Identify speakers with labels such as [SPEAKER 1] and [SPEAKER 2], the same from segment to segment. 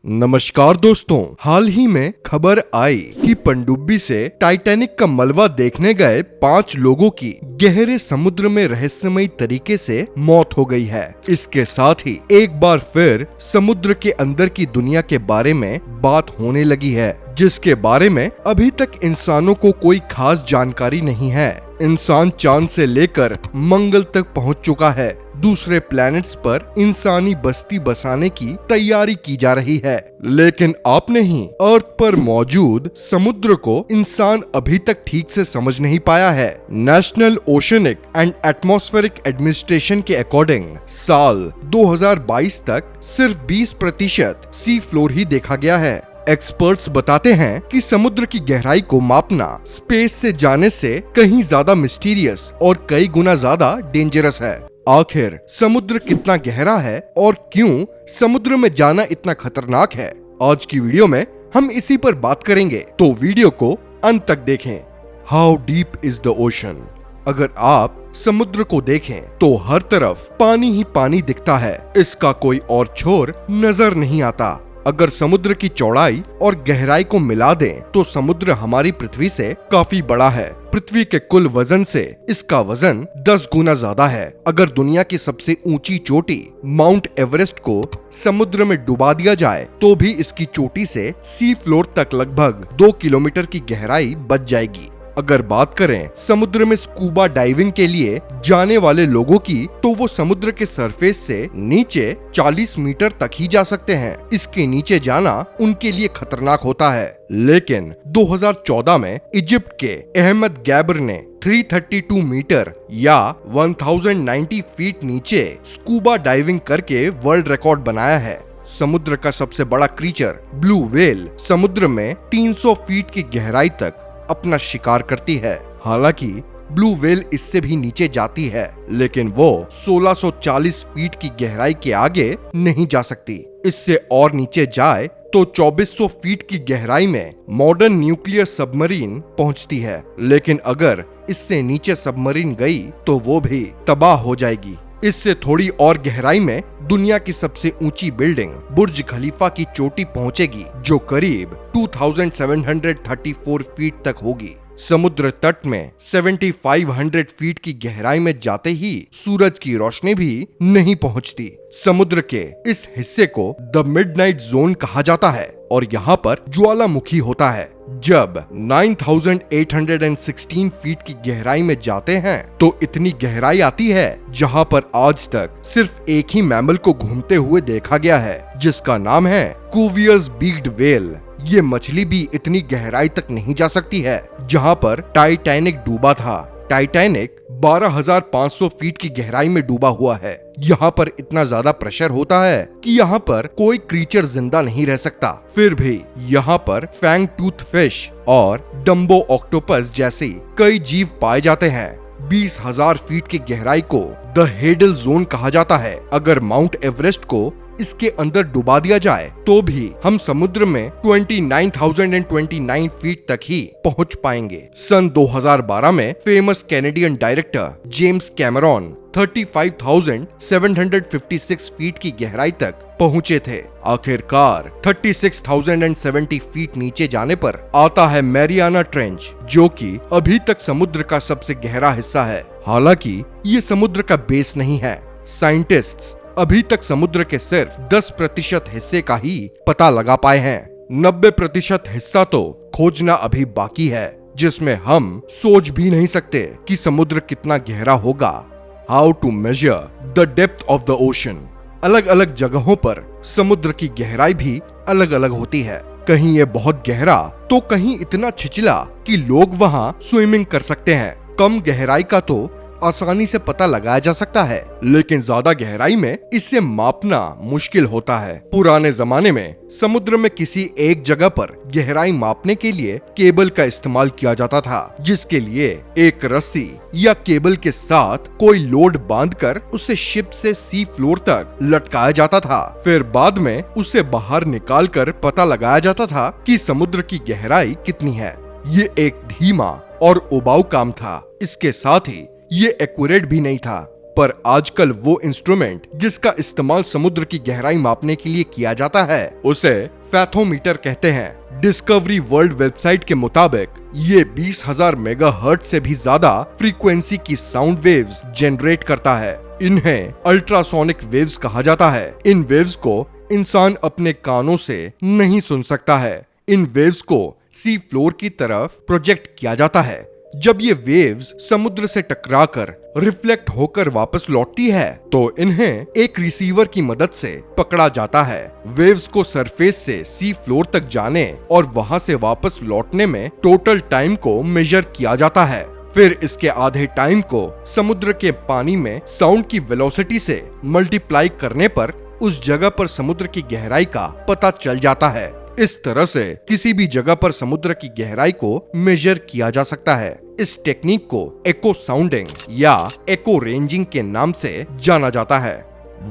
[SPEAKER 1] नमस्कार दोस्तों, हाल ही में खबर आई कि पनडुब्बी से टाइटैनिक का मलबा देखने गए 5 लोगों की गहरे समुद्र में रहस्यमयी तरीके से मौत हो गई है। इसके साथ ही एक बार फिर समुद्र के अंदर की दुनिया के बारे में बात होने लगी है, जिसके बारे में अभी तक इंसानों को कोई खास जानकारी नहीं है। इंसान चांद से लेकर मंगल तक पहुंच चुका है। दूसरे प्लैनेट्स पर इंसानी बस्ती बसाने की तैयारी की जा रही है, लेकिन आपने ही अर्थ पर मौजूद समुद्र को इंसान अभी तक ठीक से समझ नहीं पाया है। National oceanic and atmospheric administration के अकॉर्डिंग साल 2022 तक सिर्फ 20% सी फ्लोर ही देखा गया है। एक्सपर्ट्स बताते हैं कि समुद्र की गहराई को मापना स्पेस से जाने से कहीं ज्यादा मिस्टीरियस और कई गुना ज्यादा डेंजरस है। आखिर समुद्र कितना गहरा है और क्यों समुद्र में जाना इतना खतरनाक है, आज की वीडियो में हम इसी पर बात करेंगे, तो वीडियो को अंत तक देखें। How deep is the ocean. अगर आप समुद्र को देखें तो हर तरफ पानी ही पानी दिखता है, इसका कोई और छोर नजर नहीं आता। अगर समुद्र की चौड़ाई और गहराई को मिला दें तो समुद्र हमारी पृथ्वी से काफी बड़ा है। पृथ्वी के कुल वजन से इसका वजन 10 गुना ज्यादा है। अगर दुनिया की सबसे ऊंची चोटी माउंट एवरेस्ट को समुद्र में डुबा दिया जाए तो भी इसकी चोटी से सी फ्लोर तक लगभग 2 किलोमीटर की गहराई बच जाएगी। अगर बात करें समुद्र में स्कूबा डाइविंग के लिए जाने वाले लोगों की, तो वो समुद्र के सरफेस से नीचे 40 मीटर तक ही जा सकते हैं। इसके नीचे जाना उनके लिए खतरनाक होता है। लेकिन 2014 में इजिप्ट के अहमद गैबर ने 332 मीटर या 1090 फीट नीचे स्कूबा डाइविंग करके वर्ल्ड रिकॉर्ड बनाया है। समुद्र का सबसे बड़ा क्रीचर ब्लू व्हेल समुद्र में 300 फीट की गहराई तक अपना शिकार करती है। हालांकि ब्लू व्हेल इससे भी नीचे जाती है, लेकिन वो 1640 फीट की गहराई के आगे नहीं जा सकती। इससे और नीचे जाए तो 2400 फीट की गहराई में मॉडर्न न्यूक्लियर सबमरीन पहुंचती है, लेकिन अगर इससे नीचे सबमरीन गई तो वो भी तबाह हो जाएगी। इससे थोड़ी और गहराई में दुनिया की सबसे ऊंची बिल्डिंग बुर्ज खलीफा की चोटी पहुंचेगी, जो करीब 2734 फीट तक होगी। समुद्र तट में 7500 फीट की गहराई में जाते ही सूरज की रोशनी भी नहीं पहुंचती। समुद्र के इस हिस्से को द मिडनाइट जोन कहा जाता है और यहाँ पर ज्वालामुखी होता है। जब 9816 फीट की गहराई में जाते हैं तो इतनी गहराई आती है जहाँ पर आज तक सिर्फ एक ही मैमल को घूमते हुए देखा गया है, जिसका नाम है कुवियस बीक्ड व्हेल। ये मछली भी इतनी गहराई तक नहीं जा सकती है जहाँ पर टाइटैनिक डूबा था। टाइटैनिक 12,500 फीट की गहराई में डूबा हुआ है। यहाँ पर इतना ज्यादा प्रेशर होता है कि यहाँ पर कोई क्रीचर जिंदा नहीं रह सकता। फिर भी यहाँ पर फैंग टूथ फिश और डम्बो ऑक्टोपस जैसे कई जीव पाए जाते हैं। 20,000 फीट की गहराई को द हेडल जोन कहा जाता है। अगर माउंट एवरेस्ट को इसके अंदर डुबा दिया जाए तो भी हम समुद्र में 29,029 फीट तक ही पहुंच पाएंगे। सन 2012 में famous Canadian director James Cameron 35,756 feet की गहराई तक पहुंचे थे। आखिरकार 36,070 फीट नीचे जाने पर आता है मैरियाना ट्रेंच, जो कि अभी तक समुद्र का सबसे गहरा हिस्सा है। हालांकि ये समुद्र का बेस नहीं है। साइंटिस्ट्स अभी तक समुद्र के सिर्फ 10% हिस्से का ही पता लगा पाए हैं। 90% हिस्सा तो खोजना अभी बाकी है, जिसमें हम सोच भी नहीं सकते कि समुद्र कितना गहरा होगा। How to measure the depth of the ocean. अलग अलग जगहों पर समुद्र की गहराई भी अलग अलग होती है। कहीं ये बहुत गहरा तो कहीं इतना छिछला कि लोग वहाँ स्विमिंग कर सकते हैं। कम गहराई का तो आसानी से पता लगाया जा सकता है, लेकिन ज्यादा गहराई में इसे मापना मुश्किल होता है। पुराने जमाने में समुद्र में किसी एक जगह पर गहराई मापने के लिए केबल का इस्तेमाल किया जाता था, जिसके लिए एक रस्सी या केबल के साथ कोई लोड बांधकर उसे शिप से सी फ्लोर तक लटकाया जाता था। फिर बाद में उसे बाहर निकालकर पता लगाया जाता था कि समुद्र की गहराई कितनी है। ये एक धीमा और उबाऊ काम था। इसके साथ ही ये एक्यूरेट भी नहीं था। पर आजकल वो इंस्ट्रूमेंट जिसका इस्तेमाल समुद्र की गहराई मापने के लिए किया जाता है उसे फैथोमीटर कहते हैं। डिस्कवरी वर्ल्ड वेबसाइट के मुताबिक ये 20,000 मेगाहर्ट्ज से भी ज्यादा फ्रीक्वेंसी की साउंड वेव्स जनरेट करता है। इन्हें अल्ट्रासोनिक वेव्स कहा जाता है। इन वेव्स को इंसान अपने कानों से नहीं सुन सकता है। इन वेव्स को सी फ्लोर की तरफ प्रोजेक्ट किया जाता है। जब ये वेव्स समुद्र से टकराकर रिफ्लेक्ट होकर वापस लौटती है तो इन्हें एक रिसीवर की मदद से पकड़ा जाता है। वेव्स को सरफेस से सी फ्लोर तक जाने और वहां से वापस लौटने में टोटल टाइम को मेजर किया जाता है। फिर इसके आधे टाइम को समुद्र के पानी में साउंड की वेलोसिटी से मल्टीप्लाई करने पर उस जगह पर समुद्र की गहराई का पता चल जाता है। इस तरह से किसी भी जगह पर समुद्र की गहराई को मेजर किया जा सकता है। इस टेक्निक को एको साउंडिंग या एको रेंजिंग के नाम से जाना जाता है।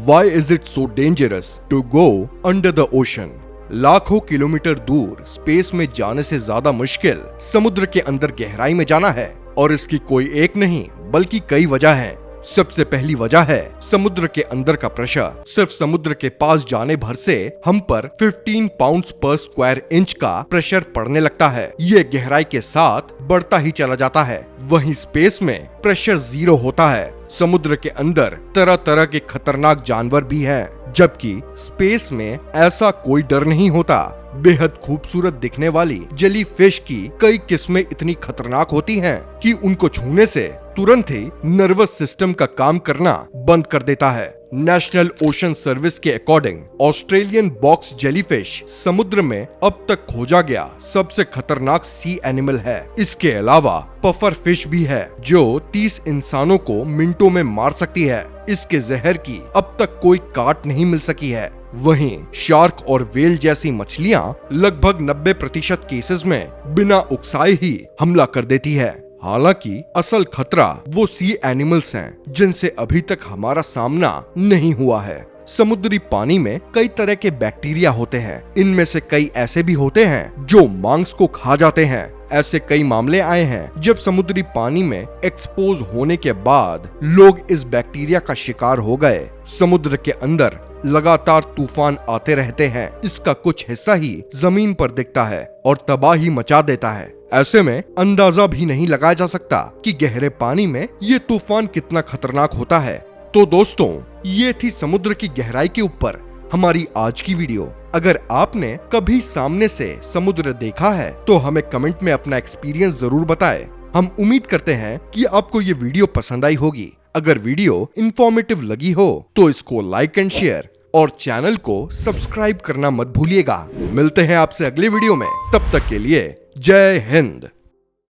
[SPEAKER 1] Why is it so dangerous to go under the ocean? लाखों किलोमीटर दूर स्पेस में जाने से ज्यादा मुश्किल समुद्र के अंदर गहराई में जाना है और इसकी कोई एक नहीं बल्कि कई वजह हैं। सबसे पहली वजह है समुद्र के अंदर का प्रेशर। सिर्फ समुद्र के पास जाने भर से हम पर 15 पाउंड्स पर स्क्वायर इंच का प्रेशर पड़ने लगता है। ये गहराई के साथ बढ़ता ही चला जाता है। वहीं स्पेस में प्रेशर 0 होता है। समुद्र के अंदर तरह तरह के खतरनाक जानवर भी हैं, जबकि स्पेस में ऐसा कोई डर नहीं होता। बेहद खूबसूरत दिखने वाली जेली फिश की कई किस्में इतनी खतरनाक होती हैं कि उनको छूने से तुरंत ही नर्वस सिस्टम का काम करना बंद कर देता है। नेशनल ओशन सर्विस के अकॉर्डिंग ऑस्ट्रेलियन बॉक्स जेलीफिश समुद्र में अब तक खोजा गया सबसे खतरनाक सी एनिमल है। इसके अलावा पफर फिश भी है जो 30 इंसानों को मिनटों में मार सकती है। इसके जहर की अब तक कोई काट नहीं मिल सकी है। वहीं शार्क और वेल जैसी मछलियां लगभग 90% केसेस में बिना उकसाए ही हमला कर देती है। हालांकि असल खतरा वो सी एनिमल्स हैं जिनसे अभी तक हमारा सामना नहीं हुआ है। समुद्री पानी में कई तरह के बैक्टीरिया होते हैं। इनमें से कई ऐसे भी होते हैं जो मांस को खा जाते हैं। ऐसे कई मामले आए हैं जब समुद्री पानी में एक्सपोज होने के बाद लोग इस बैक्टीरिया का शिकार हो गए। समुद्र के अंदर लगातार तूफान आते रहते हैं। इसका कुछ हिस्सा ही जमीन पर दिखता है और तबाही मचा देता है। ऐसे में अंदाजा भी नहीं लगाया जा सकता कि गहरे पानी में ये तूफान कितना खतरनाक होता है। तो दोस्तों, ये थी समुद्र की गहराई के ऊपर हमारी आज की वीडियो। अगर आपने कभी सामने से समुद्र देखा है तो हमें कमेंट में अपना एक्सपीरियंस जरूर बताएं। हम उम्मीद करते हैं कि आपको ये वीडियो पसंद आई होगी। अगर वीडियो इंफॉर्मेटिव लगी हो तो इसको लाइक एंड शेयर और चैनल को सब्सक्राइब करना मत भूलिएगा। मिलते हैं आपसे अगले वीडियो में, तब तक के लिए जय हिंद।